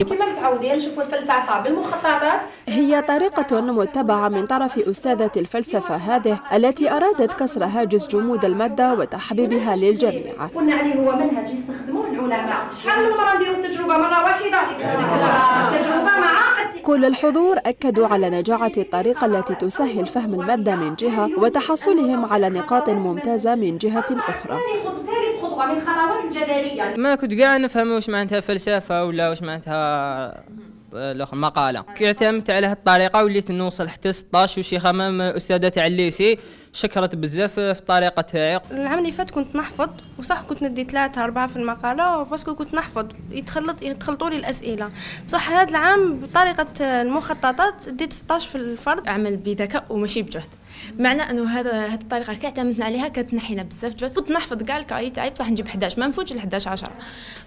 كما متعودين نشوفوا الفلسفة بالمخططات. هي طريقة متبعة من طرف أستاذة الفلسفة هذه التي أرادت كسر هاجس جمود المادة وتحبيبها للجميع. قلنا عليه هو منهج يستخدموه العلماء. شحال من مرة نديروا التجربة مرة واحدة، التجربة مع كل الحضور أكدوا على نجاعة الطريقة التي تسهل فهم المادة من جهة وتحصلهم على نقاط ممتازة من جهة أخرى. ثالث خطوة من خطوات الجدارية. ما كنت قاعد نفهم واش معناتها فلسفة ولا واش معناتها مقالة. كي اعتمدت على هذه الطريقة وليت نوصل حتى 16 وشي خمام أستاذة تاع الليسي شكرت بزاف في الطريقة تاعي. العام اللي فات كنت نحفظ وصح كنت ندي 3 4 في المقالة باسكو كنت نحفظ يتخلطوا لي الأسئلة. بصح هذا العام بطريقة المخططات ديت 16 في الفرد. أعمل بذكاء وماشي بجهد، معنى انه هذه الطريقه اللي اعتمدنا عليها كتنحينا بزاف جهد. كنت نحفظ كاع الكاي تاعي بصح نجيب 11 ما نفوتش ل 11 10.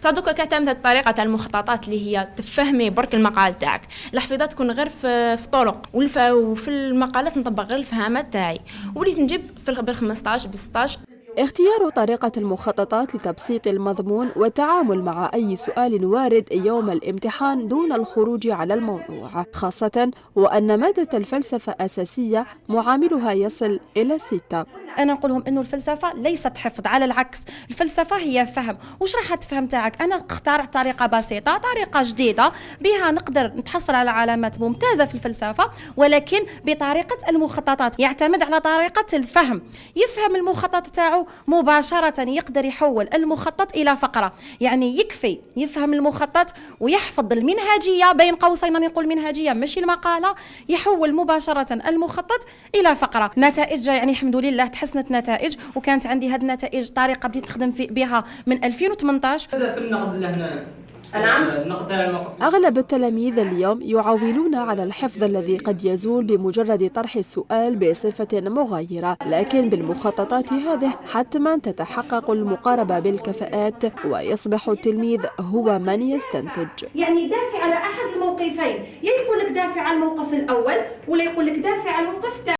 فدوكا كاعتمدت هذه الطريقه تاع المخططات اللي هي تفهمي برك المقال تاعك. الحفيظه تكون غير في طرق وفي المقالات نطبق غير الفهامات تاعي وليت نجيب بال 15 ب 16. اختيار طريقة المخططات لتبسيط المضمون والتعامل مع أي سؤال وارد يوم الامتحان دون الخروج على الموضوع، خاصة وأن مادة الفلسفة أساسية معاملها يصل إلى 6. أنا نقول لهم إنه الفلسفة ليست حفظ، على العكس الفلسفة هي فهم. وش راح تفهم تاعك؟ أنا اختار طريقة بسيطة، طريقة جديدة بها نقدر نتحصل على علامات ممتازة في الفلسفة، ولكن بطريقة المخططات يعتمد على طريقة الفهم. يفهم المخطط تاعو مباشرة، يقدر يحول المخطط إلى فقرة. يعني يكفي يفهم المخطط ويحفظ المنهجية، بين قوسين نقول منهجية ماشي المقالة، يحول مباشرة المخطط إلى فقرة. نتائج يعني الحمد لله تحسنت نتائج، وكانت عندي هذه النتائج طريقة بديت نخدم بها من 2018. في النقد لهنا أغلب التلاميذ اليوم يعولون على الحفظ الذي قد يزول بمجرد طرح السؤال بصفة مغايرة، لكن بالمخططات هذه حتما تتحقق المقاربة بالكفاءات ويصبح التلميذ هو من يستنتج. يعني دافع على أحد الموقفين، يقول لك دافع على الموقف الأول ولا يقول لك دافع على الموقف الثاني.